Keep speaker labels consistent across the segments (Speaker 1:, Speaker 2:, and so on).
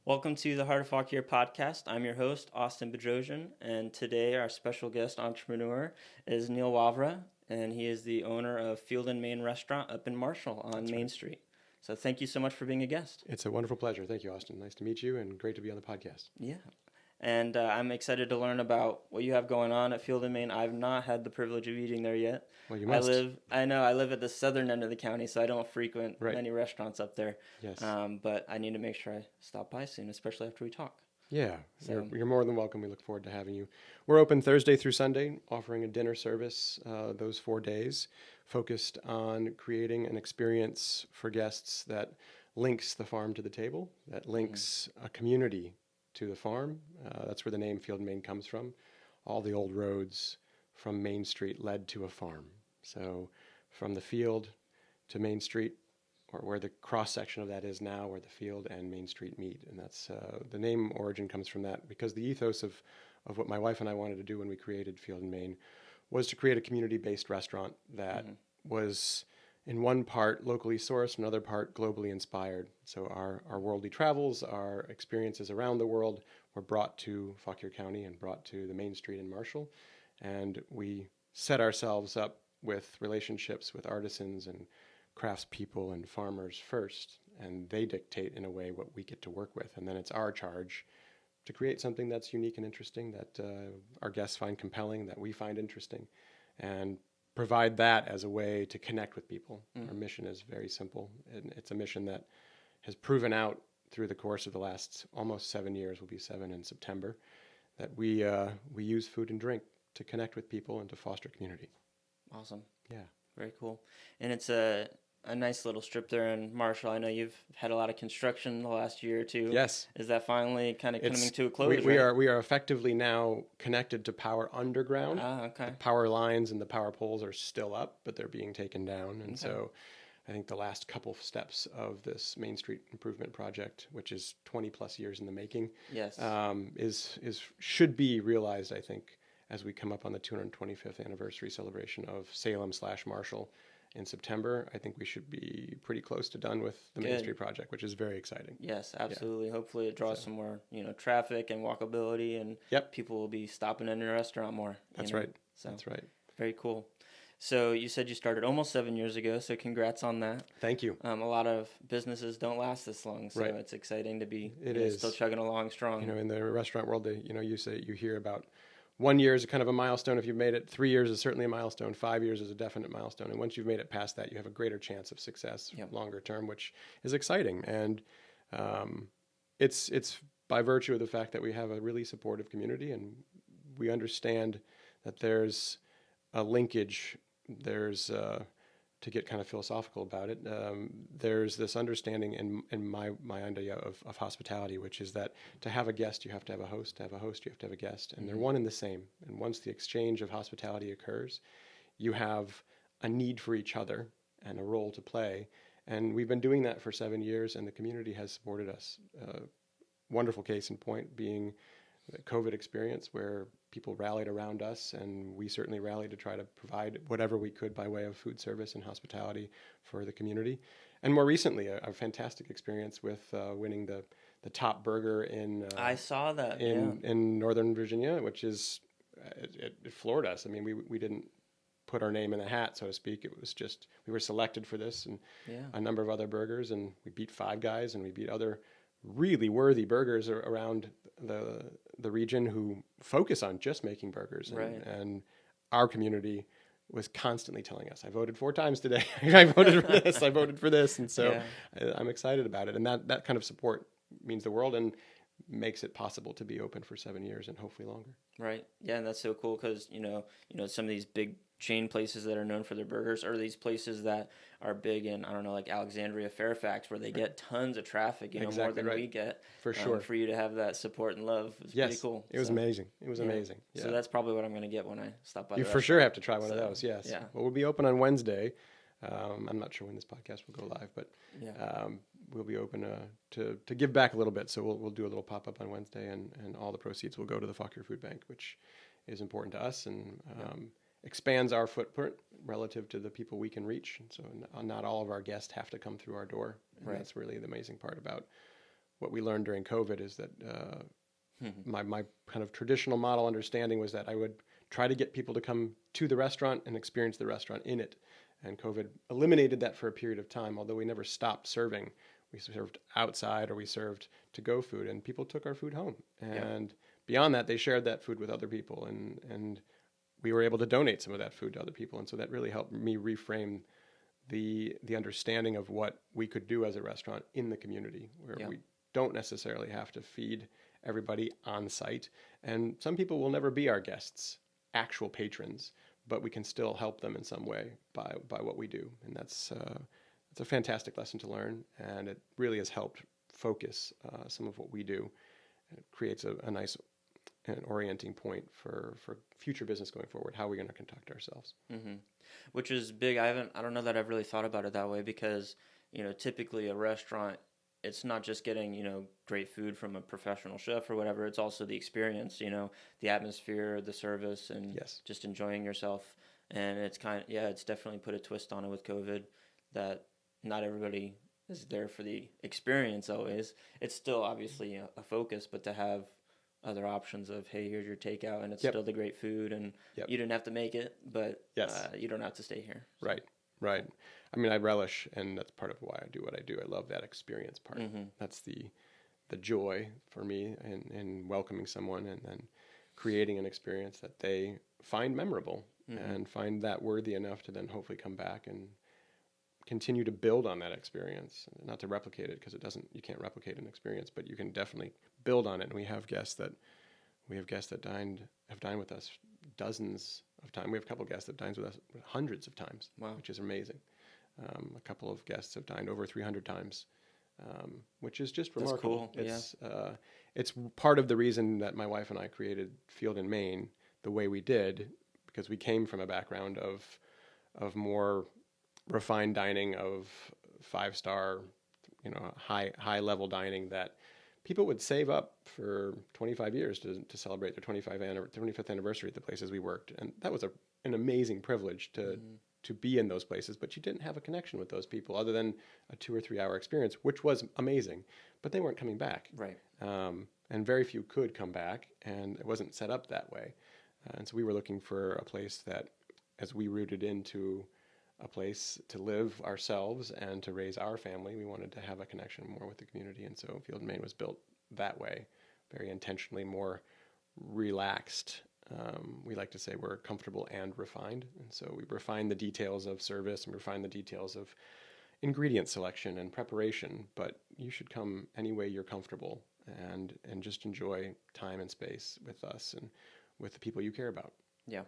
Speaker 1: Welcome to the Heart of Fauquier podcast. I'm your host, Austin Bedrosian, and today our special guest entrepreneur is Neal Wavra, and he is the owner of Field and Main Restaurant up in Marshall on Main Street. So thank you so much for being a guest.
Speaker 2: It's a wonderful pleasure. Thank you, Austin. Nice to meet you and great to be on the podcast.
Speaker 1: Yeah. And I'm excited to learn about what you have going on at Field and Main. I've not had the privilege of eating there yet.
Speaker 2: Well, you must.
Speaker 1: I live at the southern end of the county, so I don't frequent many restaurants up there.
Speaker 2: Yes.
Speaker 1: But I need to make sure I stop by soon, especially after we talk.
Speaker 2: Yeah, you're more than welcome. We look forward to having you. We're open Thursday through Sunday, offering a dinner service those 4 days, focused on creating an experience for guests that links the farm to the table, that links a community to the farm. That's where the name Field and Main comes from. All the old roads from Main Street led to a farm. So from the field to Main Street, or where the cross section of that is now, where the field and Main Street meet. And that's the name origin comes from that, because the ethos of what my wife and I wanted to do when we created Field and Main was to create a community-based restaurant that was in one part locally sourced, another part globally inspired. So our worldly travels, our experiences around the world were brought to Fauquier County and brought to the Main Street in Marshall. And we set ourselves up with relationships with artisans and craftspeople and farmers first, and they dictate in a way what we get to work with. And then it's our charge to create something that's unique and interesting, that our guests find compelling, that we find interesting, and provide that as a way to connect with people. Our mission is very simple, and it's a mission that has proven out through the course of the last almost 7 years. Will be 7 in September. That we use food and drink to connect with people and to foster community.
Speaker 1: Awesome.
Speaker 2: Yeah.
Speaker 1: Very cool. And it's a nice little strip there in Marshall. I know you've had a lot of construction the last year or two.
Speaker 2: Yes.
Speaker 1: Is that finally kind of coming to a close?
Speaker 2: We are effectively now connected to power underground.
Speaker 1: Okay.
Speaker 2: The power lines and the power poles are still up, but they're being taken down. And so I think the last couple of steps of this Main Street improvement project, which is 20 plus years in the making,
Speaker 1: yes,
Speaker 2: should be realized, I think, as we come up on the 225th anniversary celebration of Salem/Marshall in September. I think we should be pretty close to done with the Main Street project, which is very exciting.
Speaker 1: Yes, absolutely. Yeah. Hopefully it draws some more, traffic and walkability, and people will be stopping in your restaurant more.
Speaker 2: That's right. So, that's right.
Speaker 1: Very cool. So you said you started almost 7 years ago, so congrats on that.
Speaker 2: Thank you.
Speaker 1: A lot of businesses don't last this long, so it's exciting to be still chugging along strong.
Speaker 2: In the restaurant world, you hear about 1 year is kind of a milestone if you've made it. 3 years is certainly a milestone. 5 years is a definite milestone. And once you've made it past that, you have a greater chance of success longer term, which is exciting. And it's by virtue of the fact that we have a really supportive community, and we understand that there's a linkage. There's to get kind of philosophical about it, there's this understanding in my idea of hospitality, which is that to have a guest, you have to have a host. To have a host, you have to have a guest. And they're one and the same. And once the exchange of hospitality occurs, you have a need for each other and a role to play. And we've been doing that for 7 years, and the community has supported us. Wonderful case in point being the COVID experience, where people rallied around us, and we certainly rallied to try to provide whatever we could by way of food service and hospitality for the community. And more recently, a fantastic experience with winning the top burger in
Speaker 1: I saw that
Speaker 2: in Northern Virginia, which is it floored us. I mean, we didn't put our name in the hat, so to speak. It was just we were selected for this and a number of other burgers, and we beat Five Guys, and we beat other really worthy burgers around the region who focus on just making burgers. And our community was constantly telling us, I voted 4 times today. I voted for this. I voted for this. And so I'm excited about it. And that kind of support means the world and makes it possible to be open for 7 years and hopefully longer.
Speaker 1: Right. Yeah, and that's so cool because, some of these big chain places that are known for their burgers are these places that are big in, I don't know, like Alexandria, Fairfax, where they get tons of traffic, more than we get.
Speaker 2: For sure.
Speaker 1: For you to have that support and love was pretty cool.
Speaker 2: It was amazing. It was amazing. Yeah.
Speaker 1: So that's probably what I'm going to get when I stop by.
Speaker 2: You for sure have to try one of those, yes. Yeah. Well, we'll be open on Wednesday. I'm not sure when this podcast will go live, but we'll be open to give back a little bit. So we'll do a little pop-up on Wednesday, and all the proceeds will go to the Fauquier Food Bank, which is important to us and expands our footprint relative to the people we can reach. And so not all of our guests have to come through our door. And that's really the amazing part about what we learned during COVID is that my kind of traditional model understanding was that I would try to get people to come to the restaurant and experience the restaurant in it. And COVID eliminated that for a period of time, although we never stopped serving. We served outside or we served to-go food, and people took our food home. And beyond that, they shared that food with other people, and we were able to donate some of that food to other people. And so that really helped me reframe the understanding of what we could do as a restaurant in the community, where we don't necessarily have to feed everybody on site. And some people will never be our guests, actual patrons, but we can still help them in some way by what we do. And that's it's a fantastic lesson to learn, and it really has helped focus some of what we do. It creates a nice and orienting point for future business going forward. How are we going to conduct ourselves?
Speaker 1: Mm-hmm. Which is big. I don't know that I've really thought about it that way, because typically a restaurant, it's not just getting great food from a professional chef or whatever. It's also the experience, the atmosphere, the service, and just enjoying yourself. And it's it's definitely put a twist on it with COVID, that not everybody is there for the experience always. It's still obviously a focus, but to have other options of, hey, here's your takeout, and it's still the great food, and you didn't have to make it, but you don't have to stay here. So.
Speaker 2: Right. I mean, I relish, and that's part of why I do what I do. I love that experience part. Mm-hmm. That's the joy for me in welcoming someone and then creating an experience that they find memorable and find that worthy enough to then hopefully come back and continue to build on that experience. Not to replicate it, because you can't replicate an experience, but you can definitely build on it. And we have guests that have dined with us dozens of times. We have a couple of guests that dined with us hundreds of times, which is amazing. A couple of guests have dined over 300 times, which is just remarkable.
Speaker 1: That's cool.
Speaker 2: It's part of the reason that my wife and I created Field & Main the way we did, because we came from a background of more refined dining, of 5-star, high level dining that people would save up for 25 years to celebrate their 25th anniversary at the places we worked. And that was an amazing privilege to be in those places, but you didn't have a connection with those people other than a 2 or 3 hour experience, which was amazing, but they weren't coming back.
Speaker 1: Right.
Speaker 2: And very few could come back, and it wasn't set up that way. And so we were looking for a place that, as we rooted into a place to live ourselves and to raise our family, we wanted to have a connection more with the community. And so Field & Main was built that way, very intentionally, more relaxed. We like to say we're comfortable and refined. And so we refine the details of service and refine the details of ingredient selection and preparation, but you should come any way you're comfortable and just enjoy time and space with us and with the people you care about.
Speaker 1: Yeah.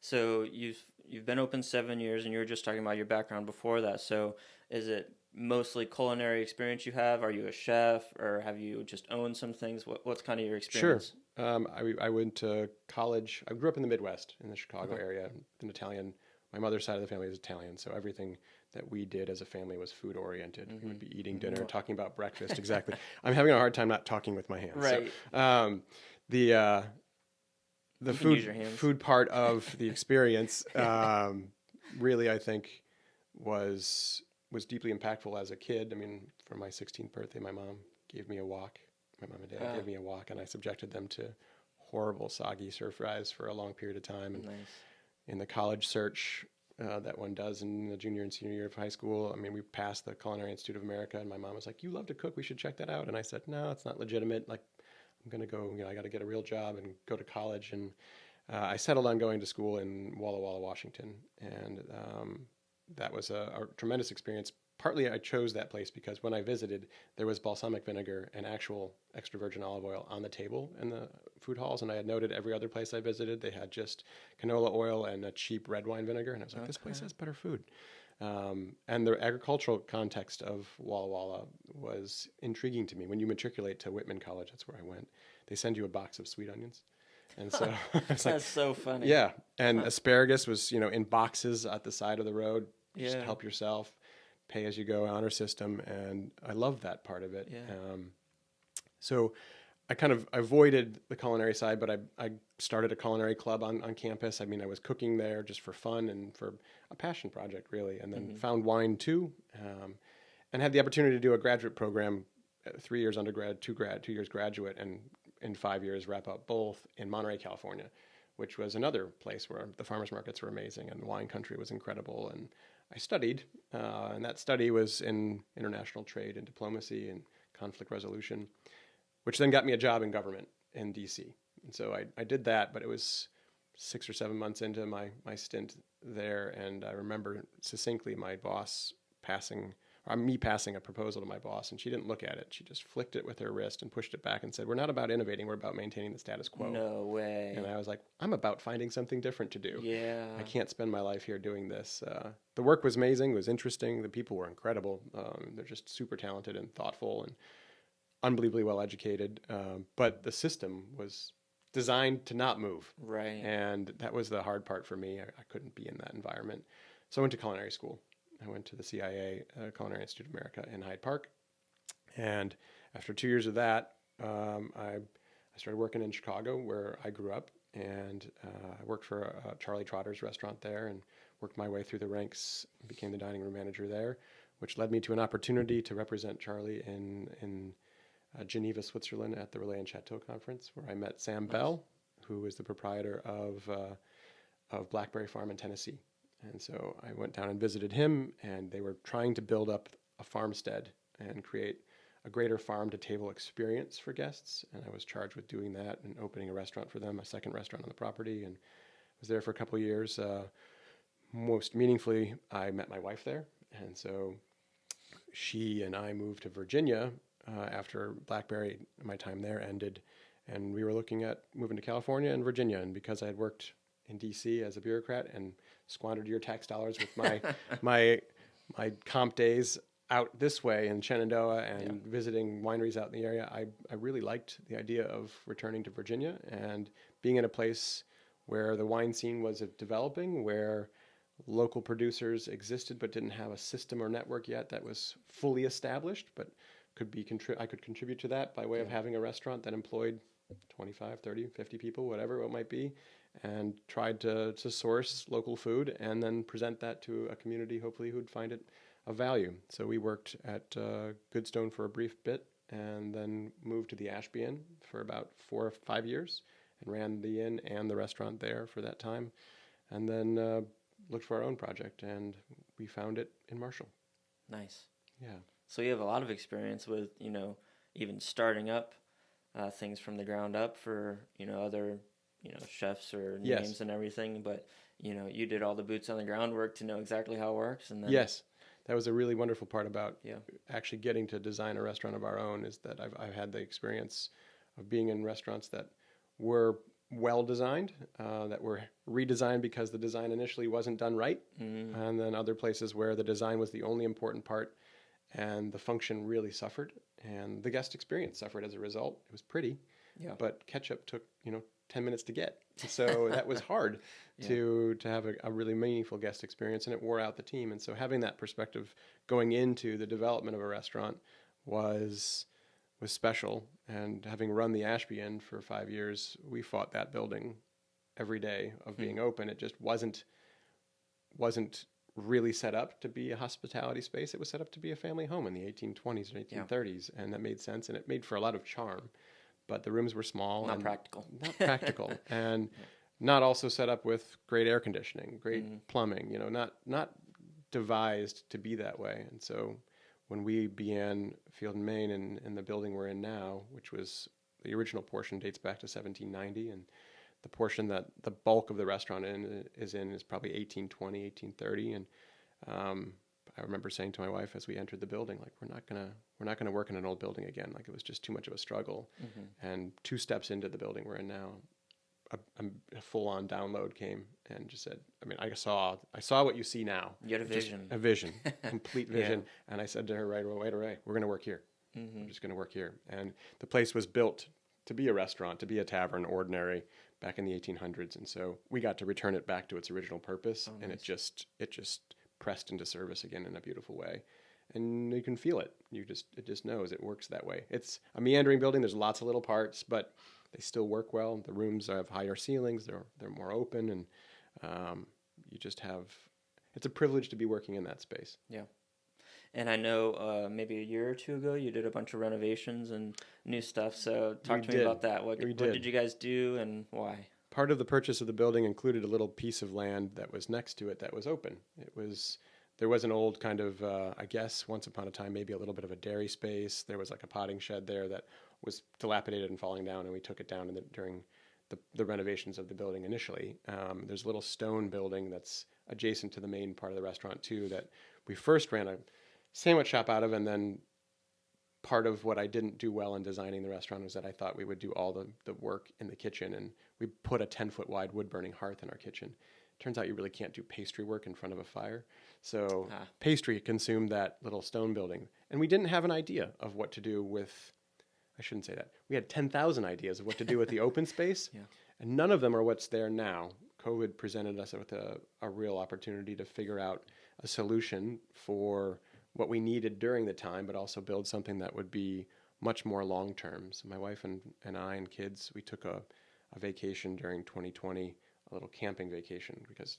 Speaker 1: So you've been open 7 years, and you were just talking about your background before that. So is it mostly culinary experience you have? Are you a chef, or have you just owned some things? What's kind of your experience?
Speaker 2: Sure. I went to college. I grew up in the Midwest, in the Chicago area, an Italian. My mother's side of the family is Italian, so everything that we did as a family was food oriented. Mm-hmm. We would be eating dinner, talking about breakfast. Exactly. I'm having a hard time not talking with my hands.
Speaker 1: Right.
Speaker 2: So, the food part of the experience really, I think, was deeply impactful as a kid. I mean, for my 16th birthday, my mom gave me a wok. My mom and dad gave me a wok, and I subjected them to horrible, soggy stir fries for a long period of time. And in the college search that one does in the junior and senior year of high school, I mean, we passed the Culinary Institute of America, and my mom was like, "You love to cook. We should check that out." And I said, "No, it's not legitimate. Like, I'm going to go, I got to get a real job and go to college." And I settled on going to school in Walla Walla, Washington. And that was a tremendous experience. Partly I chose that place because when I visited, there was balsamic vinegar and actual extra virgin olive oil on the table in the food halls. And I had noted every other place I visited, they had just canola oil and a cheap red wine vinegar. And I was like, this place has better food. And the agricultural context of Walla Walla was intriguing to me. When you matriculate to Whitman College, that's where I went, they send you a box of sweet onions. And so
Speaker 1: that's so funny.
Speaker 2: Yeah. And asparagus was, in boxes at the side of the road. Just help yourself, pay as you go, honor system. And I love that part of it. Yeah. So I kind of avoided the culinary side, but I started a culinary club on campus. I mean, I was cooking there just for fun and for a passion project, really, and then found wine too, and had the opportunity to do a graduate program 3 years undergrad, 2 years graduate, and in 5 years wrap up both in Monterey, California, which was another place where the farmers markets were amazing and the wine country was incredible. And I studied, and that study was in international trade and diplomacy and conflict resolution, which then got me a job in government in DC. And so I did that, but it was 6 or 7 months into my stint there, and I remember succinctly my boss me passing a proposal to my boss, and she didn't look at it. She just flicked it with her wrist and pushed it back and said, "We're not about innovating, we're about maintaining the status quo."
Speaker 1: No way.
Speaker 2: And I was like, I'm about finding something different to do.
Speaker 1: Yeah.
Speaker 2: I can't spend my life here doing this. The work was amazing, it was interesting, the people were incredible. They're just super talented and thoughtful and unbelievably well educated, but the system was designed to not move.
Speaker 1: Right.
Speaker 2: And that was the hard part for me. I couldn't be in that environment. So I went to culinary school. I went to the CIA, Culinary Institute of America in Hyde Park. And after 2 years of that, I started working in Chicago where I grew up. And I worked for Charlie Trotter's restaurant there and worked my way through the ranks, became the dining room manager there, which led me to an opportunity to represent Charlie in Geneva, Switzerland at the Relais and Chateau conference, where I met Sam Bell, who is the proprietor of Blackberry Farm in Tennessee. And so I went down and visited him, and they were trying to build up a farmstead and create a greater farm-to-table experience for guests. And I was charged with doing that and opening a restaurant for them, a second restaurant on the property, and was there for a couple of years. Most meaningfully, I met my wife there. And so she and I moved to Virginia after Blackberry, my time there ended. And we were looking at moving to California and Virginia. And because I had worked in DC as a bureaucrat and squandered your tax dollars with my comp days out this way in Shenandoah and visiting wineries out in the area, I really liked the idea of returning to Virginia and being in a place where the wine scene was developing, where local producers existed but didn't have a system or network yet that was fully established, but I could contribute to that by way of having a restaurant that employed 25, 30, 50 people, whatever it might be, and tried to source local food and then present that to a community, hopefully, who'd find it of value. So we worked at Goodstone for a brief bit and then moved to the Ashby Inn for about 4 or 5 years and ran the inn and the restaurant there for that time. And then looked for our own project, and we found it in Marshall.
Speaker 1: Nice.
Speaker 2: Yeah.
Speaker 1: So you have a lot of experience with, even starting up things from the ground up for, other, chefs or names and everything. But, you did all the boots on the ground work to know exactly how it works. And then
Speaker 2: yes, that was a really wonderful part about actually getting to design a restaurant of our own, is that I've had the experience of being in restaurants that were well designed, that were redesigned because the design initially wasn't done right, and then other places where the design was the only important part and the function really suffered and the guest experience suffered as a result. It was pretty, but ketchup took 10 minutes to get, so that was hard to have a really meaningful guest experience, and it wore out the team. And so having that perspective going into the development of a restaurant was special. And having run the Ashby Inn for 5 years, we fought that building every day of being open. It just wasn't really set up to be a hospitality space. It was set up to be a family home in the 1820s and 1830s, and that made sense, and it made for a lot of charm. But the rooms were small.
Speaker 1: Not practical.
Speaker 2: Not practical. And not also set up with great air conditioning, great plumbing, not devised to be that way. And so when we began Field and Main in the building we're in now, which was the original portion dates back to 1790, and the portion that the bulk of the restaurant is probably 1820, 1830. And I remember saying to my wife as we entered the building, like, we're not gonna work in an old building again. Like, it was just too much of a struggle. And 2 steps into the building we're in now, a full-on download came and just said, I saw what you see now.
Speaker 1: You had a vision.
Speaker 2: A vision, complete vision. And I said to her right away, we're going to work here. We're just going to work here. And the place was built to be a restaurant, to be a tavern, ordinary, back in the 1800s. And so we got to return it back to its original purpose. Oh, nice. And it just pressed into service again in a beautiful way. And you can feel it. It just knows it works that way. It's a meandering building. There's lots of little parts, but they still work well. The rooms have higher ceilings. They're more open, and you just have. It's a privilege to be working in that space.
Speaker 1: Yeah, And I know maybe a year or two ago you did a bunch of renovations and new stuff. So talk to me about that. What did you guys do and why?
Speaker 2: Part of the purchase of the building included a little piece of land that was next to it that was open. There was an old kind of, I guess, once upon a time, maybe a little bit of a dairy space. There was like a potting shed there that was dilapidated and falling down, and we took it down during the renovations of the building initially. There's a little stone building that's adjacent to the main part of the restaurant too that we first ran a sandwich shop out of, and then part of what I didn't do well in designing the restaurant was that I thought we would do all the work in the kitchen, and we put a 10-foot wide wood-burning hearth in our kitchen. Turns out you really can't do pastry work in front of a fire. So pastry consumed that little stone building. And we didn't have an idea of what to do with, I shouldn't say that. We had 10,000 ideas of what to do with the open space, and none of them are what's there now. COVID presented us with a real opportunity to figure out a solution for what we needed during the time, but also build something that would be much more long-term. So my wife and I and kids, we took a vacation during 2020, a little camping vacation, because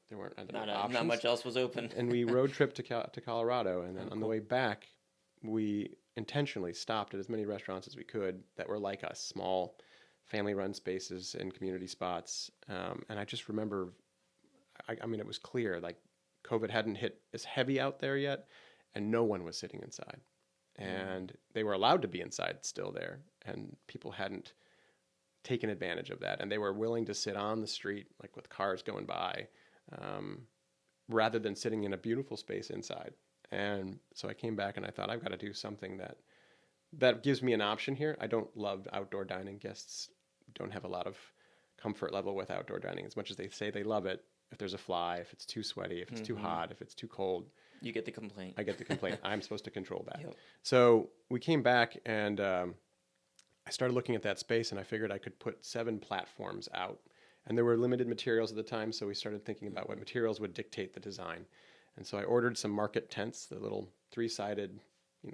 Speaker 2: there weren't options.
Speaker 1: Not much else was open.
Speaker 2: And we road trip to Colorado, and then on the way back, we intentionally stopped at as many restaurants as we could that were like us, small family-run spaces and community spots. And I just remember, I mean, it was clear, like COVID hadn't hit as heavy out there yet, and no one was sitting inside. And they were allowed to be inside still there, and people hadn't taken advantage of that. And they were willing to sit on the street, like with cars going by, rather than sitting in a beautiful space inside. And so I came back and I thought, I've got to do something that gives me an option here. I don't love outdoor dining. Guests don't have a lot of comfort level with outdoor dining as much as they say they love it. If there's a fly, if it's too sweaty, if it's too hot, if it's too cold.
Speaker 1: You get the complaint.
Speaker 2: I get the complaint. I'm supposed to control that.
Speaker 1: Yep.
Speaker 2: So we came back and I started looking at that space, and I figured I could put 7 platforms out. And there were limited materials at the time, so we started thinking about what materials would dictate the design. And so I ordered some market tents, the little 3-sided,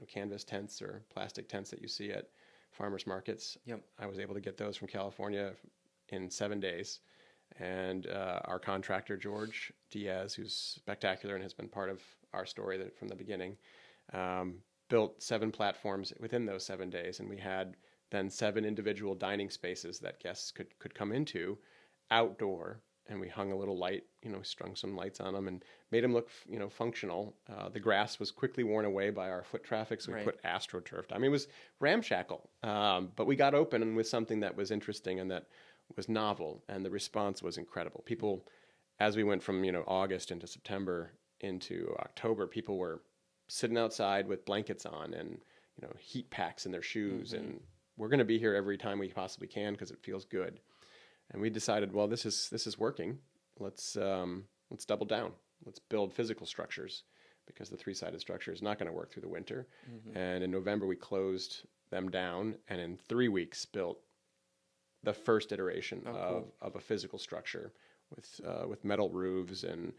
Speaker 2: canvas tents or plastic tents that you see at farmers markets.
Speaker 1: Yep.
Speaker 2: I was able to get those from California in 7 days. And our contractor, George Diaz, who's spectacular and has been part of our story from the beginning, built 7 platforms within those 7 days. And we had then 7 individual dining spaces that guests could come into outdoor. And we hung a little light, strung some lights on them and made them look, functional. The grass was quickly worn away by our foot traffic, so we put AstroTurf. I mean, it was ramshackle, but we got open with something that was interesting and that was novel, and the response was incredible. People, as we went from August into September into October, people were sitting outside with blankets on and heat packs in their shoes, and we're going to be here every time we possibly can because it feels good. And we decided, well, this is working. Let's double down. Let's build physical structures because the 3-sided structure is not going to work through the winter. And in November we closed them down, and in 3 weeks built the first iteration of a physical structure with metal roofs and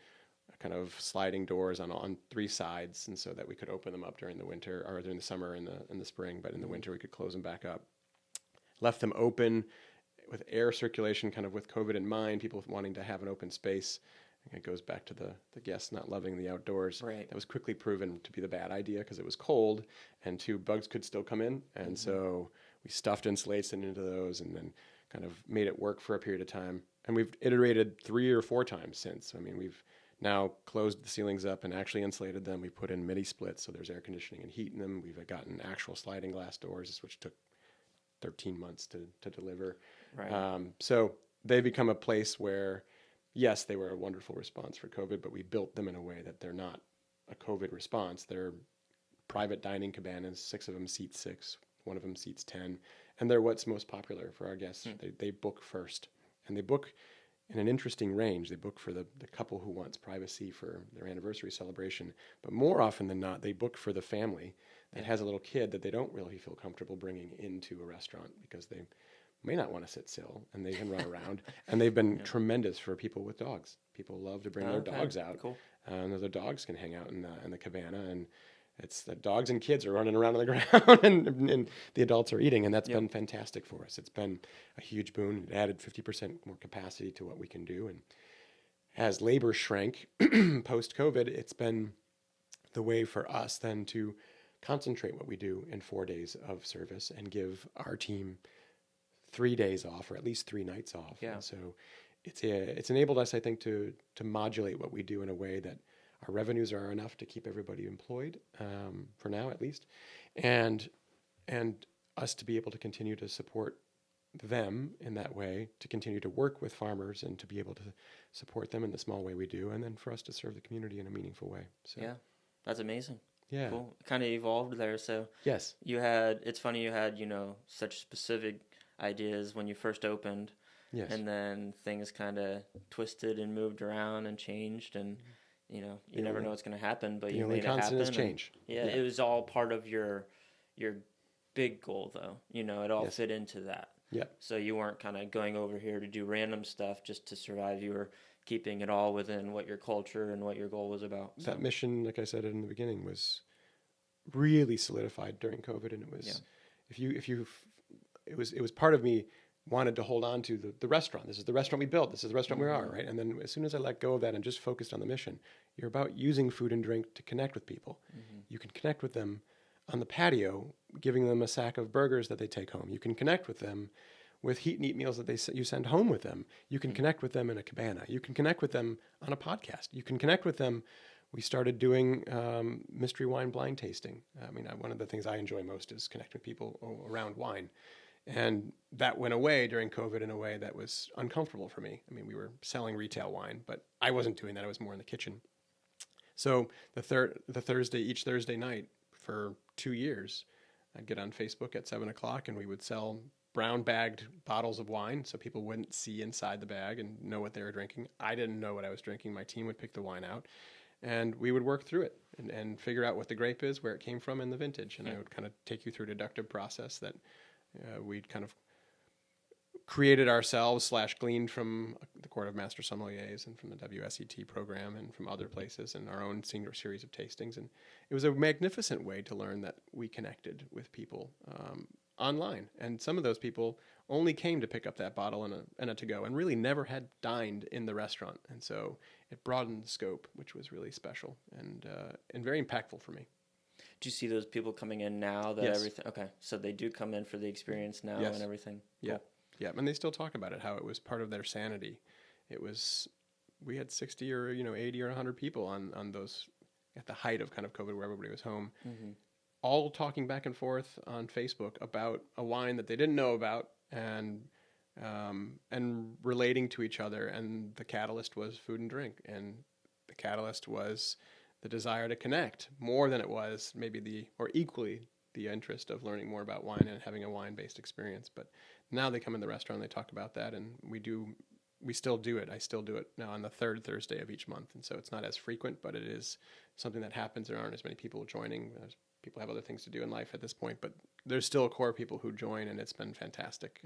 Speaker 2: kind of sliding doors on 3 sides, and so that we could open them up during the winter or during the summer and the spring, but in the winter we could close them back up. Left them open with air circulation, kind of with COVID in mind, people wanting to have an open space. It goes back to the guests not loving the outdoors.
Speaker 1: Right.
Speaker 2: That was quickly proven to be the bad idea because it was cold and 2 bugs could still come in. And so we stuffed insulation into those and then kind of made it work for a period of time. And we've iterated 3 or 4 times since. I mean, we've now closed the ceilings up and actually insulated them. We put in midi splits, so there's air conditioning and heat in them. We've gotten actual sliding glass doors, which took 13 months to deliver.
Speaker 1: Right.
Speaker 2: So they become a place where, yes, they were a wonderful response for COVID, but we built them in a way that they're not a COVID response. They're private dining cabanas. 6 of them seat 6. 1 of them seats 10. And they're what's most popular for our guests. They book first. And they book in an interesting range. They book for the couple who wants privacy for their anniversary celebration. But more often than not, they book for the family that has a little kid that they don't really feel comfortable bringing into a restaurant because they may not want to sit still and they can run around. And they've been tremendous for people with dogs. People love to bring their dogs out.
Speaker 1: Cool.
Speaker 2: And their dogs can hang out in the cabana, and it's the dogs and kids are running around on the ground and the adults are eating, and that's been fantastic for us. It's been a huge boon. It added 50% more capacity to what we can do. And as labor shrank post-COVID, it's been the way for us then to concentrate what we do in 4 days of service and give our team 3 days off, or at least 3 nights off.
Speaker 1: Yeah.
Speaker 2: And so it's enabled us, I think, to modulate what we do in a way that our revenues are enough to keep everybody employed, for now at least, and us to be able to continue to support them in that way, to continue to work with farmers and to be able to support them in the small way we do, and then for us to serve the community in a meaningful way. So
Speaker 1: Yeah, that's amazing.
Speaker 2: yeah,
Speaker 1: Cool. Kind of evolved there. So
Speaker 2: yes,
Speaker 1: it's funny you had, such specific ideas when you first opened,
Speaker 2: yes,
Speaker 1: and then things kind of twisted and moved around and changed, and you never know what's going to happen, but
Speaker 2: the
Speaker 1: you
Speaker 2: only
Speaker 1: made it happen.
Speaker 2: constant is change.
Speaker 1: Yeah, it was all part of your big goal, though. It all
Speaker 2: Yes.
Speaker 1: fit into that.
Speaker 2: Yeah.
Speaker 1: So you weren't kind of going over here to do random stuff just to survive. You were keeping it all within what your culture and what your goal was about. So.
Speaker 2: That mission, like I said in the beginning, was really solidified during COVID, and it was it was part of me wanted to hold on to the restaurant. This is the restaurant we built. This is the restaurant we are, right? And then as soon as I let go of that and just focused on the mission, you're about using food and drink to connect with people. Mm-hmm. You can connect with them on the patio, giving them a sack of burgers that they take home. You can connect with them with heat and eat meals that you send home with them. You can connect with them in a cabana. You can connect with them on a podcast. You can connect with them. We started doing mystery wine blind tasting. I mean, one of the things I enjoy most is connecting with people around wine. And that went away during COVID in a way that was uncomfortable for me. I mean, we were selling retail wine, but I wasn't doing that. I was more in the kitchen. So each Thursday night for 2 years, I'd get on Facebook at 7:00 and we would sell brown bagged bottles of wine so people wouldn't see inside the bag and know what they were drinking. I didn't know what I was drinking. My team would pick the wine out and we would work through it and figure out what the grape is, where it came from, and the vintage. And I would kind of take you through a deductive process that we'd kind of created ourselves / gleaned from the Court of Master Sommeliers and from the WSET program and from other places and our own senior series of tastings. And it was a magnificent way to learn that we connected with people online. And some of those people only came to pick up that bottle and a to-go and really never had dined in the restaurant. And so it broadened the scope, which was really special and very impactful for me.
Speaker 1: Do you see those people coming in now that
Speaker 2: Yes.
Speaker 1: everything? Okay, so they do come in for the experience now
Speaker 2: Yes.
Speaker 1: and everything.
Speaker 2: Yeah.
Speaker 1: Cool.
Speaker 2: Yeah. And they still talk about it, how it was part of their sanity. We had 60 or 80 or 100 people on those at the height of kind of COVID where everybody was home, all talking back and forth on Facebook about a wine that they didn't know about and relating to each other. And the catalyst was food and drink. And the catalyst was the desire to connect more than it was maybe equally the interest of learning more about wine and having a wine-based experience. But now they come in the restaurant and they talk about that, and we still do it. I still do it now on the third Thursday of each month. And so it's not as frequent, but it is something that happens. There aren't as many people joining. People have other things to do in life at this point, but there's still a core of people who join, and it's been fantastic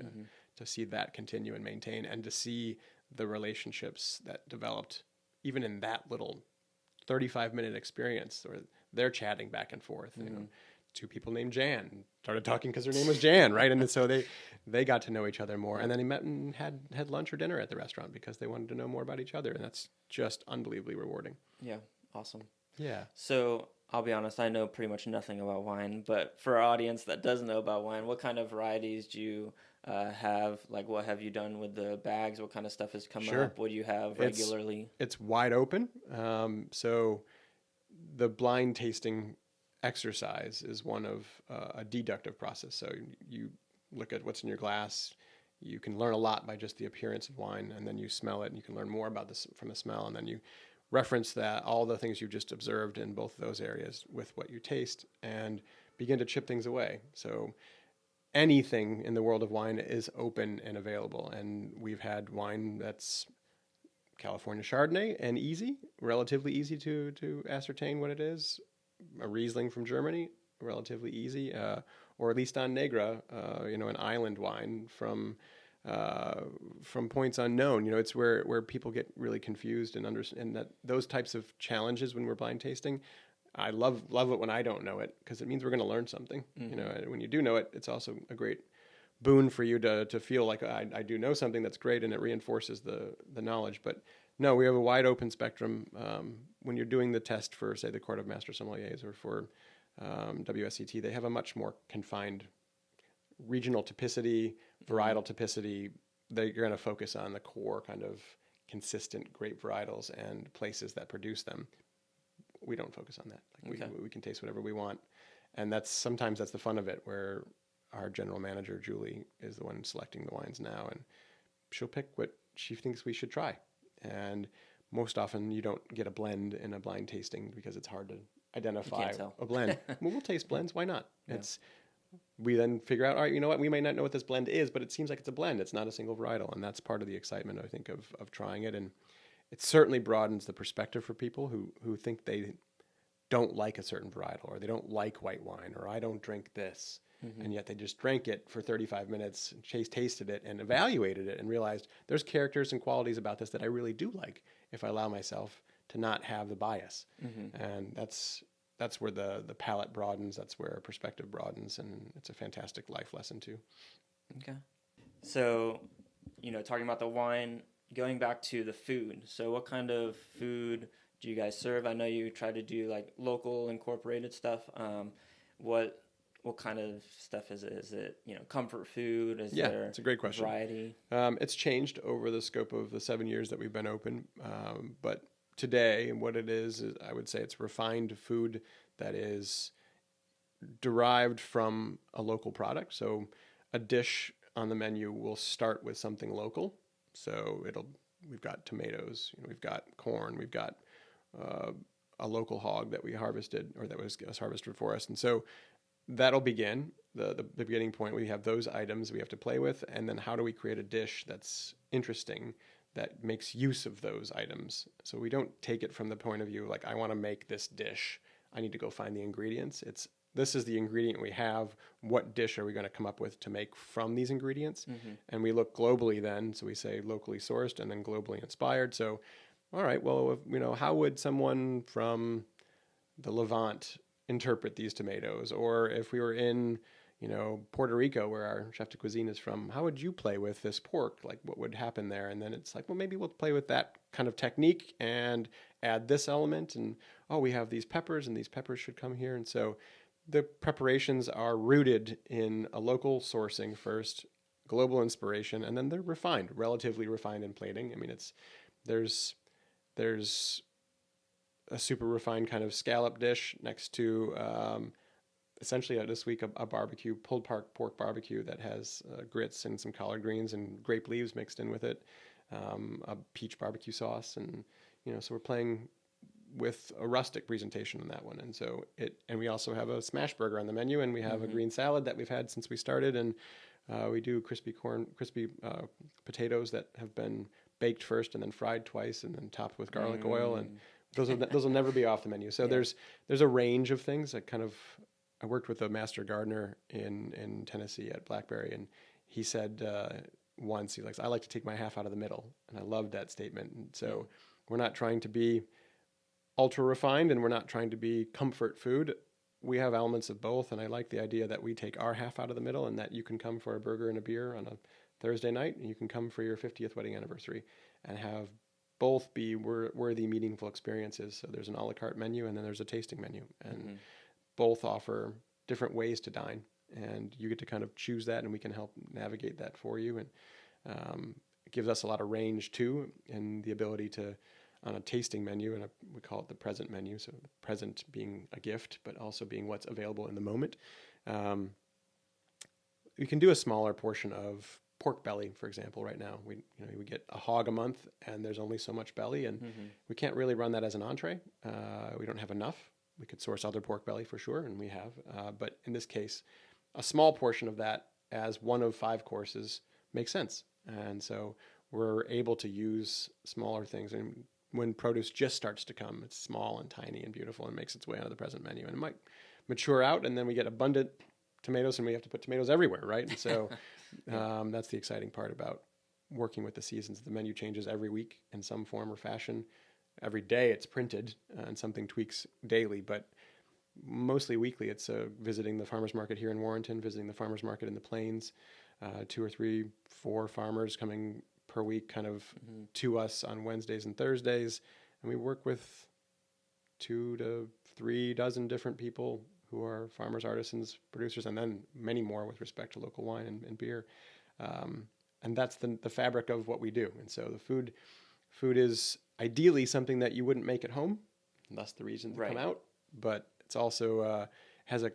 Speaker 2: to see that continue and maintain, and to see the relationships that developed even in that little 35-minute experience, or they're chatting back and forth. Two people named Jan started talking because her name was Jan, right? And so they got to know each other more, and then they met and had lunch or dinner at the restaurant because they wanted to know more about each other, and that's just unbelievably rewarding.
Speaker 1: Yeah, awesome.
Speaker 2: Yeah.
Speaker 1: So I'll be honest, I know pretty much nothing about wine, but for our audience that does know about wine, what kind of varieties do you have? Like, what have you done with the bags? What kind of stuff has come up? What do you have regularly?
Speaker 2: It's wide open. So the blind tasting exercise is one of a deductive process. So you look at what's in your glass. You can learn a lot by just the appearance of wine, and then you smell it, and you can learn more about this from the smell, and then you reference that, all the things you've just observed in both of those areas with what you taste, and begin to chip things away. So anything in the world of wine is open and available, and we've had wine that's California Chardonnay and relatively easy to ascertain what it is. A Riesling from Germany, relatively easy, or at least on Negra, an island wine from points unknown. It's where people get really confused and understand that those types of challenges when we're blind tasting. I love it when I don't know it, because it means we're going to learn something. When you do know it, it's also a great boon for you to feel like I do know something that's great, and it reinforces the knowledge. But No, we have a wide open spectrum. When you're doing the test for, say, the Court of Master Sommeliers or for WSET, they have a much more confined regional typicity, varietal typicity. They're going to focus on the core kind of consistent grape varietals and places that produce them. We don't focus on that. Like we can taste whatever we want. And sometimes that's the fun of it, where our general manager, Julie, is the one selecting the wines now, and she'll pick what she thinks we should try. And most often you don't get a blend in a blind tasting because it's hard to identify a blend. Well, we'll taste blends. Why not? Yeah. We then figure out, all right, you know what? We may not know what this blend is, but it seems like it's a blend. It's not a single varietal. And that's part of the excitement, I think, of trying it. And it certainly broadens the perspective for people who think they don't like a certain varietal, or they don't like white wine, or I don't drink this. And yet they just drank it for 35 minutes, tasted it, and evaluated it, and realized there's characters and qualities about this that I really do like if I allow myself to not have the bias. And that's where the palate broadens. That's where perspective broadens, and it's a fantastic life lesson too.
Speaker 1: Okay. So, talking about the wine, going back to the food. So what kind of food do you guys serve? I know you try to do like local incorporated stuff. What kind of stuff is it? Is it, comfort food?
Speaker 2: It's a great question.
Speaker 1: Variety?
Speaker 2: It's changed over the scope of the 7 years that we've been open. But today, what it is I would say it's refined food that is derived from a local product. So a dish on the menu will start with something local. So we've got tomatoes, we've got corn, we've got a local hog that we harvested, or that was harvested for us. And so that'll begin the beginning point. We have those items we have to play with, and then how do we create a dish that's interesting, that makes use of those items? So we don't take it from the point of view like, I want to make this dish, I need to go find the ingredients. This is the ingredient we have. What dish are we going to come up with to make from these ingredients? And we look globally then. So we say locally sourced and then globally inspired. So, all right, well, how would someone from the Levant interpret these tomatoes? Or if we were in, Puerto Rico, where our chef de cuisine is from, how would you play with this pork? Like, what would happen there? And then it's like, well, maybe we'll play with that kind of technique and add this element. And, we have these peppers, and these peppers should come here. And so the preparations are rooted in a local sourcing first, global inspiration, and then they're relatively refined in plating. I mean, there's a super refined kind of scallop dish next to essentially this week a barbecue, pulled pork barbecue that has grits and some collard greens and grape leaves mixed in with it, a peach barbecue sauce, and so we're playing with a rustic presentation on that one. And so and we also have a smash burger on the menu, and we have a green salad that we've had since we started, and we do crispy potatoes that have been baked first and then fried twice and then topped with garlic oil, and those will never be off the menu. So there's a range of things that I worked with a master gardener in Tennessee at Blackberry, and he said once, I like to take my half out of the middle, and I loved that statement. And so we're not trying to be ultra refined, and we're not trying to be comfort food. We have elements of both, and I like the idea that we take our half out of the middle, and that you can come for a burger and a beer on a Thursday night, and you can come for your 50th wedding anniversary, and have both be worthy, meaningful experiences. So there's an a la carte menu, and then there's a tasting menu, and both offer different ways to dine, and you get to kind of choose that, and we can help navigate that for you. And it gives us a lot of range too, and the ability to, on a tasting menu, and we call it the present menu, so the present being a gift, but also being what's available in the moment. You can do a smaller portion of pork belly, for example. Right now, we get a hog a month, and there's only so much belly, and we can't really run that as an entree. We don't have enough. We could source other pork belly for sure, and we have. But in this case, a small portion of that as one of 5 courses makes sense. And so we're able to use smaller things. And when produce just starts to come, it's small and tiny and beautiful and makes its way onto the present menu. And it might mature out, and then we get abundant tomatoes, and we have to put tomatoes everywhere, right? And so that's the exciting part about working with the seasons. The menu changes every week in some form or fashion. Every day it's printed, and something tweaks daily, but mostly weekly. It's visiting the farmers market here in Warrenton, visiting the farmers market in the Plains, 2 or 3, 4 farmers coming per week kind of to us on Wednesdays and Thursdays. And we work with 2 to 3 dozen different people who are farmers, artisans, producers, and then many more with respect to local wine and beer. And that's the fabric of what we do. And so the food is ideally something that you wouldn't make at home, and thus the reason to come out. But it's also has a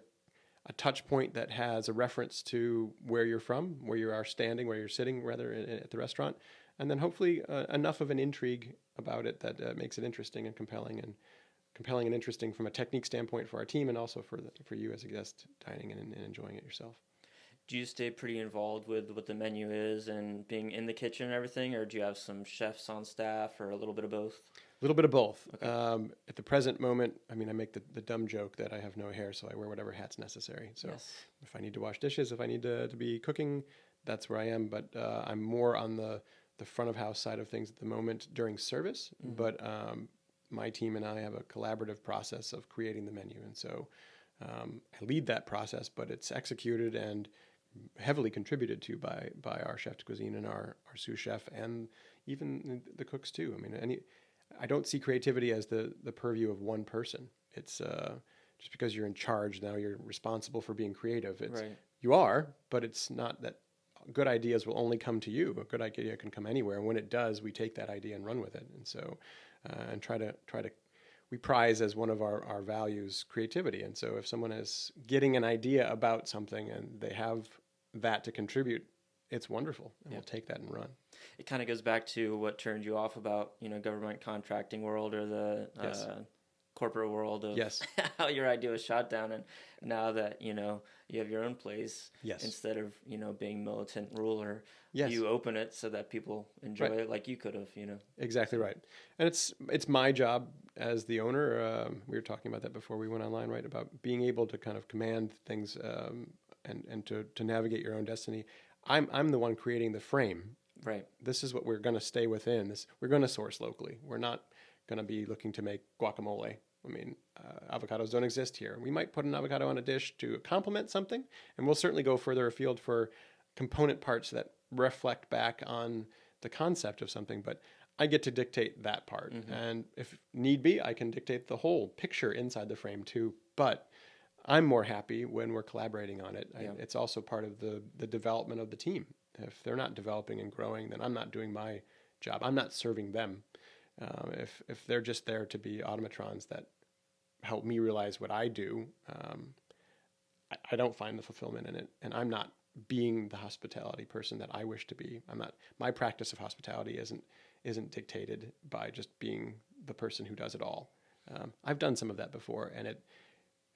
Speaker 2: touch point that has a reference to where you're from, where you are standing, where you're sitting, rather, at the restaurant. And then hopefully enough of an intrigue about it that makes it interesting and compelling and interesting from a technique standpoint for our team, and also for you as a guest dining and enjoying it yourself.
Speaker 1: Do you stay pretty involved with what the menu is and being in the kitchen and everything, or do you have some chefs on staff, or a little bit of both?
Speaker 2: A little bit of both.
Speaker 1: Okay.
Speaker 2: At the present moment, I mean, I make the dumb joke that I have no hair, so I wear whatever hat's necessary. So if I need to wash dishes, if I need to be cooking, that's where I am. But I'm more on the front of house side of things at the moment during service. Mm-hmm. But my team and I have a collaborative process of creating the menu. And so I lead that process, but it's executed and heavily contributed to by our chef de cuisine and our sous chef, and even the cooks too. I mean, I don't see creativity as the purview of one person. It's just because you're in charge now, you're responsible for being creative. You are, but it's not that good ideas will only come to you. A good idea can come anywhere, and when it does, we take that idea and run with it. And so, and try to we prize as one of our values creativity. And so, if someone is getting an idea about something and they have that to contribute, it's wonderful, and we'll take that and run.
Speaker 1: It kind of goes back to what turned you off about, government contracting world, or the corporate world of how your idea was shot down. And now that, you have your own place, instead of, being militant ruler, you open it so that people enjoy it like you could have,
Speaker 2: Exactly right. And it's my job as the owner. We were talking about that before we went online, right? About being able to kind of command things, and to navigate your own destiny. I'm the one creating the frame.
Speaker 1: Right.
Speaker 2: This is what we're going to stay within. We're going to source locally. We're not going to be looking to make guacamole. I mean, avocados don't exist here. We might put an avocado on a dish to complement something, and we'll certainly go further afield for component parts that reflect back on the concept of something, but I get to dictate that part. Mm-hmm. And if need be, I can dictate the whole picture inside the frame too, but I'm more happy when we're collaborating on it. It's also part of the development of the team. If they're not developing and growing, then I'm not doing my job. I'm not serving them. If they're just there to be automatrons that help me realize what I do, I don't find the fulfillment in it, and I'm not being the hospitality person that I wish to be. My practice of hospitality isn't dictated by just being the person who does it all. I've done some of that before, and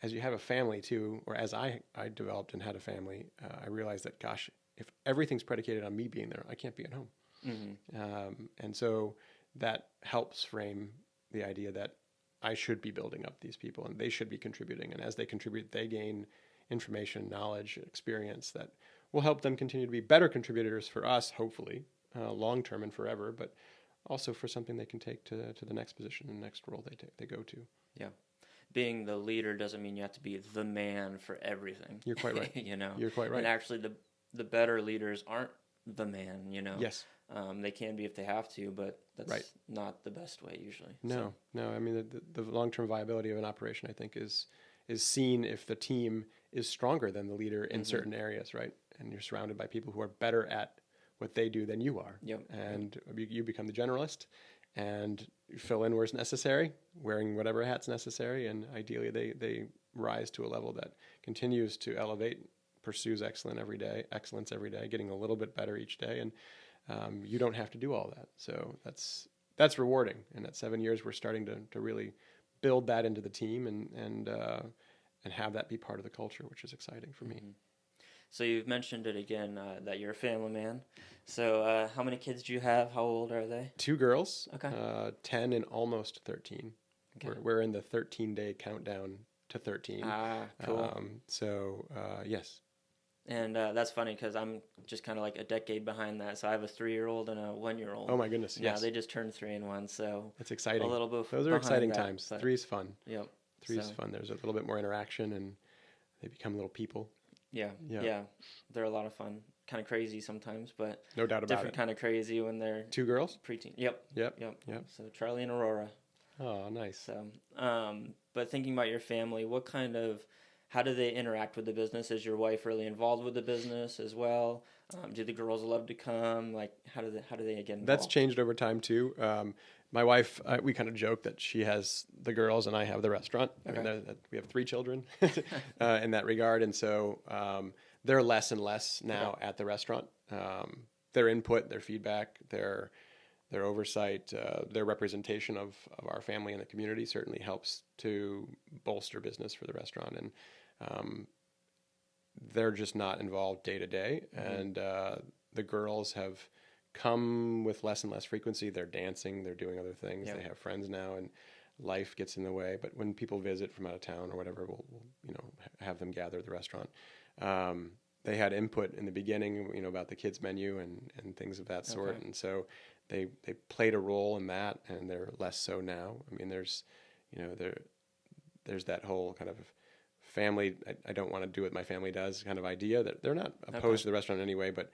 Speaker 2: as you have a family too, or as I developed and had a family, I realized that, gosh, if everything's predicated on me being there, I can't be at home. Mm-hmm. And so that helps frame the idea that I should be building up these people, and they should be contributing. And as they contribute, they gain information, knowledge, experience that will help them continue to be better contributors for us, hopefully, long-term and forever, but also for something they can take to the next position and next role they go to.
Speaker 1: Yeah. Being the leader doesn't mean you have to be the man for everything.
Speaker 2: You're quite right. You're quite right.
Speaker 1: And actually, the better leaders aren't the man.
Speaker 2: Yes.
Speaker 1: They can be if they have to, but that's not the best way usually.
Speaker 2: No. I mean, the long-term viability of an operation, I think, is seen if the team is stronger than the leader in certain areas, right? And you're surrounded by people who are better at what they do than you are.
Speaker 1: Yep.
Speaker 2: And you become the generalist, and you fill in where it's necessary, wearing whatever hat's necessary, and ideally they rise to a level that continues to elevate, pursues excellence every day, getting a little bit better each day, and you don't have to do all that. So that's rewarding. And at 7 years, we're starting to really build that into the team and have that be part of the culture, which is exciting for me.
Speaker 1: Mm-hmm. So you've mentioned it again, that you're a family man. So how many kids do you have? How old are they?
Speaker 2: 2 girls,
Speaker 1: okay.
Speaker 2: 10 and almost 13. Okay. We're in the 13-day countdown to 13.
Speaker 1: Ah, cool.
Speaker 2: Yes.
Speaker 1: And that's funny because I'm just kind of like a decade behind that. So I have a 3-year-old and a 1-year-old.
Speaker 2: Oh my goodness!
Speaker 1: Yeah,
Speaker 2: yes.
Speaker 1: They just turned 3 and 1. So
Speaker 2: that's exciting.
Speaker 1: A little bit.
Speaker 2: Those are exciting times.
Speaker 1: But
Speaker 2: 3's fun.
Speaker 1: Yep.
Speaker 2: 3's fun. There's a little bit more interaction, and they become little people.
Speaker 1: Yeah. They're a lot of fun. kind of crazy sometimes, but
Speaker 2: no doubt about
Speaker 1: different
Speaker 2: it.
Speaker 1: kind of crazy when they're
Speaker 2: 2 girls?
Speaker 1: preteen. Yep.
Speaker 2: Yep.
Speaker 1: So Charlie and Aurora.
Speaker 2: Oh, nice.
Speaker 1: So, but thinking about your family, how do they interact with the business? Is your wife really involved with the business as well? Do the girls love to come? Like, how do they get involved?
Speaker 2: That's changed over time too. My wife, we kind of joke that she has the girls and I have the restaurant.
Speaker 1: Okay.
Speaker 2: I mean, we have 3 children in that regard. And so they're less and less now at the restaurant. Their input, their feedback, their oversight, their representation of our family in the community certainly helps to bolster business for the restaurant. And they're just not involved day to day. And the girls have come with less and less frequency. They're dancing, they're doing other things. They have friends now, and life gets in the way. But when people visit from out of town or whatever, we'll have them gather at the restaurant. They had input in the beginning, about the kids menu and things of that sort. Okay. And so they played a role in that, and they're less so now. I mean, there's that whole kind of family, I don't want to do what my family does kind of idea, that they're not opposed to the restaurant anyway, but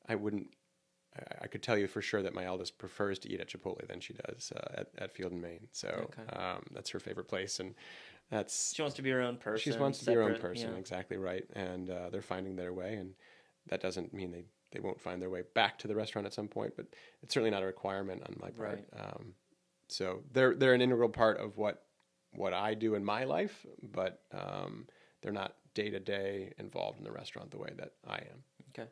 Speaker 2: I could tell you for sure that my eldest prefers to eat at Chipotle than she does at Field and Main. So that's her favorite place. And
Speaker 1: she wants to be her own person.
Speaker 2: She wants to be her own person, exactly right. And they're finding their way. And that doesn't mean they won't find their way back to the restaurant at some point, but it's certainly not a requirement on my part. Right. So they're an integral part of what I do in my life, but they're not day-to-day involved in the restaurant the way that I am.
Speaker 1: Okay.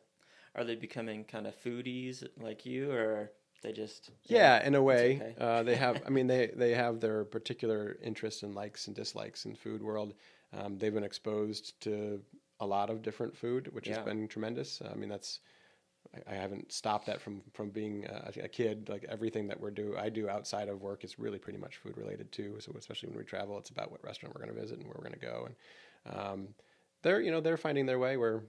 Speaker 1: Are they becoming kind of foodies like you, or they just...
Speaker 2: Yeah, in a way. Okay. They have, they have their particular interests and likes and dislikes in the food world. They've been exposed to a lot of different food, which has been tremendous. I haven't stopped that from being a kid. Like everything that I do outside of work is really pretty much food related too. So especially when we travel, it's about what restaurant we're going to visit and where we're going to go. And they're finding their way where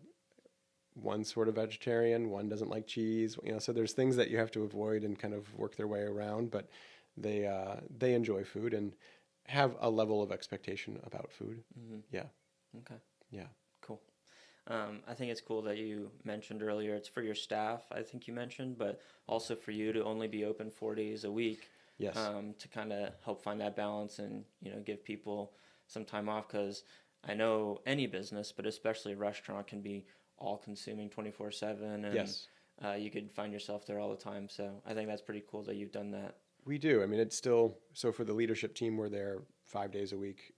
Speaker 2: one's sort of vegetarian, one doesn't like cheese. So there's things that you have to avoid and kind of work their way around. But they enjoy food and have a level of expectation about food. Mm-hmm. Yeah.
Speaker 1: Okay.
Speaker 2: Yeah.
Speaker 1: Cool. I think it's cool that you mentioned earlier it's for your staff, I think you mentioned, but also for you to only be open 4 days a week.
Speaker 2: Yes.
Speaker 1: To kind of help find that balance and, give people some time off, because I know any business, but especially a restaurant, can be all-consuming 24/7, and
Speaker 2: yes.
Speaker 1: You could find yourself there all the time. So I think that's pretty cool that you've done that.
Speaker 2: We do. I mean, it's still, so for the leadership team, we're there 5 days a week.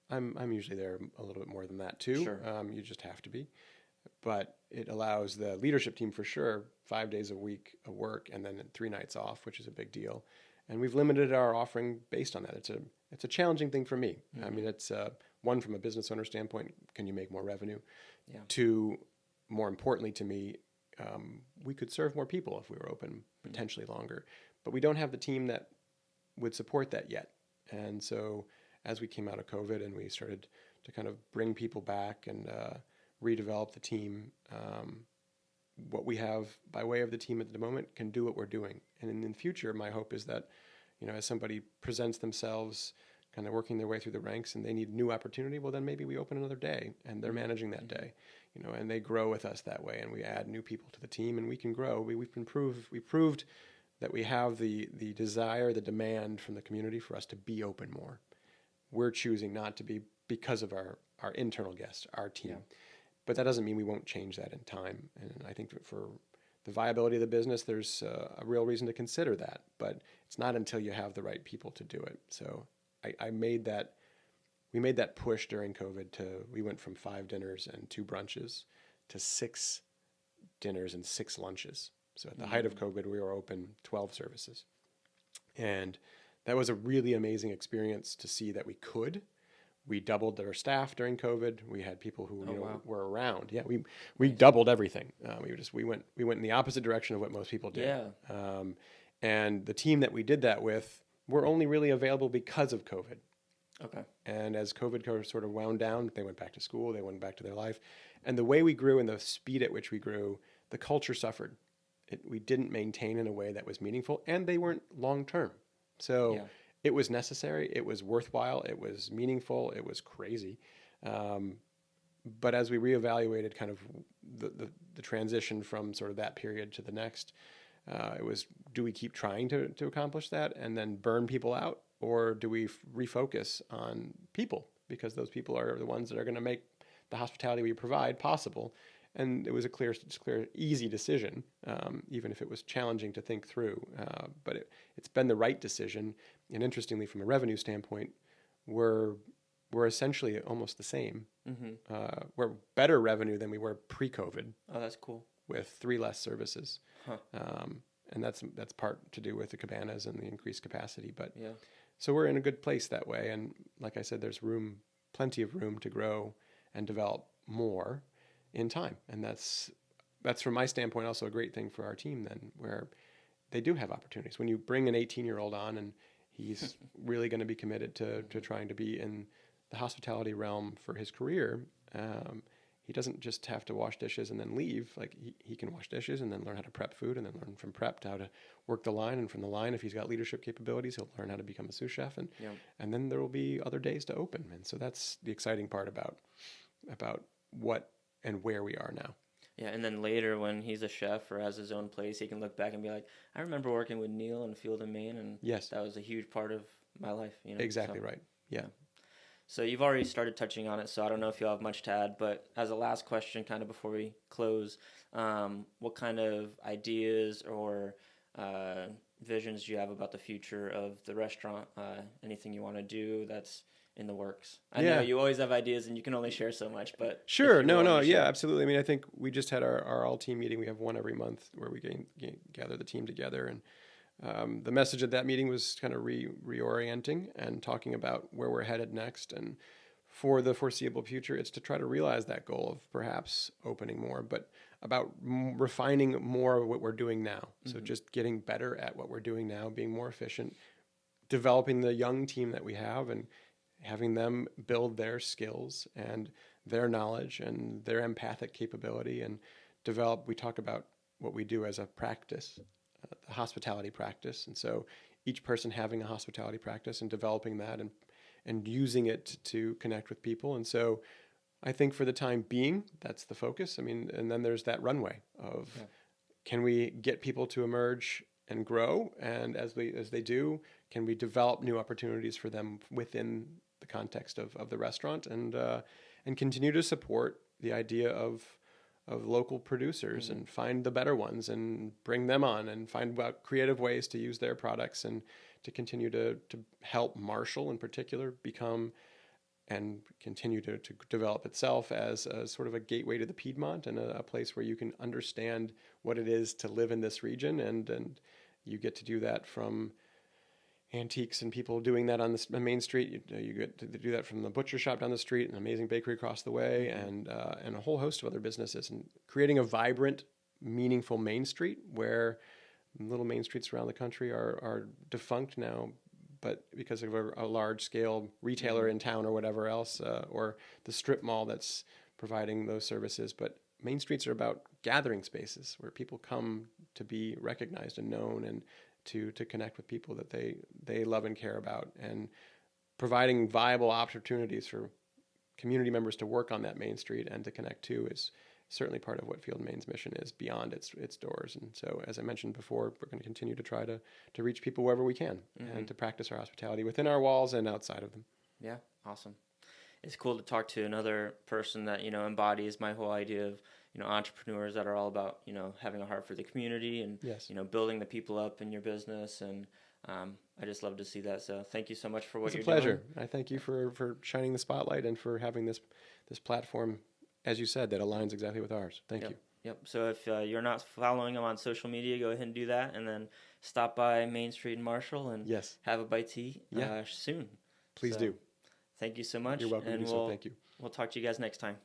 Speaker 2: I'm usually there a little bit more than that too.
Speaker 1: Sure.
Speaker 2: You just have to be. But it allows the leadership team for sure 5 days a week of work and then 3 nights off, which is a big deal. And we've limited our offering based on that. It's a challenging thing for me. Mm-hmm. I mean, it's one, from a business owner standpoint, can you make more revenue?
Speaker 1: Yeah.
Speaker 2: 2, more importantly to me, we could serve more people if we were open potentially longer. But we don't have the team that would support that yet. And so as we came out of COVID and we started to kind of bring people back and redevelop the team, what we have by way of the team at the moment can do what we're doing. And in the future, my hope is that, as somebody presents themselves kind of working their way through the ranks and they need new opportunity, well, then maybe we open another day and they're managing that day, and they grow with us that way, and we add new people to the team and we can grow. We've proved that we have the desire, the demand from the community for us to be open more. We're choosing not to be because of our internal guests, our team. Yeah. But that doesn't mean we won't change that in time. And I think for the viability of the business, there's a real reason to consider that. But it's not until you have the right people to do it. So we made that push during COVID we went from 5 dinners and 2 brunches to 6 dinners and 6 lunches. So at the height of COVID, we were open 12 services. And that was a really amazing experience to see that we could. We doubled our staff during COVID. We had people who were around. Yeah, we doubled everything. We went in the opposite direction of what most people did.
Speaker 1: Yeah.
Speaker 2: And the team that we did that with were only really available because of COVID.
Speaker 1: Okay.
Speaker 2: And as COVID sort of wound down, they went back to school. They went back to their life. And the way we grew and the speed at which we grew, the culture suffered. We didn't maintain in a way that was meaningful, and they weren't long term. So it was necessary, it was worthwhile, it was meaningful, it was crazy. But as we reevaluated kind of the transition from sort of that period to the next, it was, do we keep trying to accomplish that and then burn people out, or do we refocus on people, because those people are the ones that are going to make the hospitality we provide possible? And it was a clear, easy decision, even if it was challenging to think through. But it's been the right decision. And interestingly, from a revenue standpoint, we're essentially almost the same. Mm-hmm. We're better revenue than we were pre-COVID.
Speaker 1: Oh, that's cool.
Speaker 2: With 3 less services.
Speaker 1: Huh.
Speaker 2: And that's part to do with the cabanas and the increased capacity. But
Speaker 1: yeah.
Speaker 2: So we're in a good place that way. And like I said, there's plenty of room to grow and develop more in time. And that's from my standpoint also a great thing for our team then, where they do have opportunities. When you bring an 18-year-old on and he's really going to be committed to trying to be in the hospitality realm for his career, he doesn't just have to wash dishes and then leave. Like he can wash dishes and then learn how to prep food, and then learn from prep to how to work the line, and from the line, if he's got leadership capabilities, he'll learn how to become a sous chef, and then there will be other days to open. And so that's the exciting part about what and where we are now.
Speaker 1: Yeah, and then later when he's a chef or has his own place, he can look back and be like, I remember working with Neal in Field and Main, and
Speaker 2: yes,
Speaker 1: that was a huge part of my life.
Speaker 2: Exactly right. Yeah.
Speaker 1: So you've already started touching on it, so I don't know if you'll have much to add, but as a last question, kind of before we close, what kind of ideas or visions do you have about the future of the restaurant? Anything you want to do that's in the works? I know you always have ideas and you can only share so much, but
Speaker 2: sure. Yeah, absolutely. I mean, I think we just had our all team meeting. We have one every month where we gather the team together, and the message of that meeting was kind of reorienting and talking about where we're headed next. And for the foreseeable future, it's to try to realize that goal of perhaps opening more, but about refining more of what we're doing now. Mm-hmm. So just getting better at what we're doing now, being more efficient, developing the young team that we have, and having them build their skills and their knowledge and their empathic capability, and develop. We talk about what we do as a practice, the hospitality practice. And so each person having a hospitality practice and developing that and using it to connect with people. And so I think for the time being, that's the focus. I mean, and then there's that runway of can we get people to emerge and grow? And as they do, can we develop new opportunities for them within the context of the restaurant, and continue to support the idea of local producers, and find the better ones and bring them on, and find out creative ways to use their products, and to continue to help Marshall in particular become and continue to develop itself as a sort of a gateway to the Piedmont, and a place where you can understand what it is to live in this region, and you get to do that from antiques and people doing that on the main street. You get to do that from the butcher shop down the street, an amazing bakery across the way, and a whole host of other businesses, and creating a vibrant, meaningful main street where little main streets around the country are defunct now, but because of a large scale retailer in town or whatever else, or the strip mall that's providing those services. But main streets are about gathering spaces where people come to be recognized and known, and to connect with people that they love and care about, and providing viable opportunities for community members to work on that main street and to connect to is certainly part of what Field & Main's mission is beyond its doors. And so, as I mentioned before, we're going to continue to try to reach people wherever we can, and to practice our hospitality within our walls and outside of them.
Speaker 1: Yeah, awesome. It's cool to talk to another person that, embodies my whole idea of, entrepreneurs that are all about, having a heart for the community and, building the people up in your business. And I just love to see that. So thank you so much for what you're doing. It's a pleasure.
Speaker 2: I thank you for shining the spotlight and for having this platform, as you said, that aligns exactly with ours. Thank you.
Speaker 1: Yep. So if you're not following them on social media, go ahead and do that, and then stop by Main Street in Marshall and have a bite to eat soon.
Speaker 2: Please do.
Speaker 1: Thank you so much.
Speaker 2: You're welcome.
Speaker 1: And
Speaker 2: thank you.
Speaker 1: We'll talk to you guys next time.